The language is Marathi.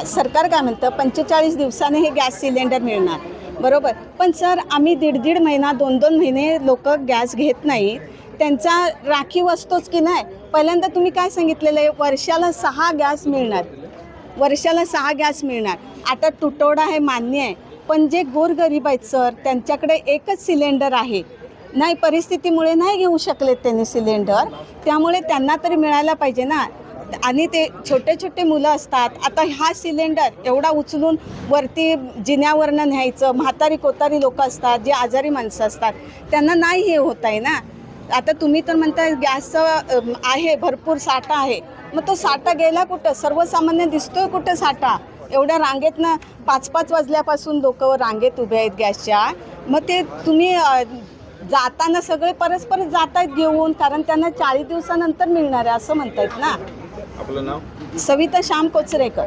सरकार काय म्हणतं 45 दिवसाने हे गॅस सिलेंडर मिळणार, बरोबर. पण सर आम्ही दीड महिना 2 महिने लोक गॅस घेत नाहीत, त्यांचा राखीव असतोच की नाही. पहिल्यांदा तुम्ही काय सांगितलेलं आहे, वर्षाला 6 गॅस मिळणार, वर्षाला 6 गॅस मिळणार. आता तुटवडा आहे मान्य आहे, पण जे गोरगरीब आहेत सर त्यांच्याकडे एकच सिलेंडर आहे, नाही परिस्थितीमुळे नाही घेऊ शकलेत त्यांनी सिलेंडर, त्यामुळे त्यांना तरी मिळायला पाहिजे ना. आणि ते छोटे छोटे मुलं असतात, आता हा सिलेंडर एवढा उचलून वरती जिन्यावरनं न्यायचं, म्हातारी कोतारी लोक असतात, जे आजारी माणसं असतात, त्यांना नाही हे होत आहे ना. आता तुम्ही तर म्हणताय गॅसचं आहे भरपूर साठा आहे, मग तो साठा गेला कुठं? सर्वसामान्य दिसतोय कुठं साठा? एवढ्या रांगेतनं 5-5 वाजल्यापासून लोक रांगेत उभे आहेत गॅसच्या. मग ते तुम्ही जाताना सगळे परस्पर जात आहेत घेऊन, कारण त्यांना 40 दिवसानंतर मिळणार आहे असं म्हणतायत ना. आपलं नाव? सविता श्याम कोचरेकर.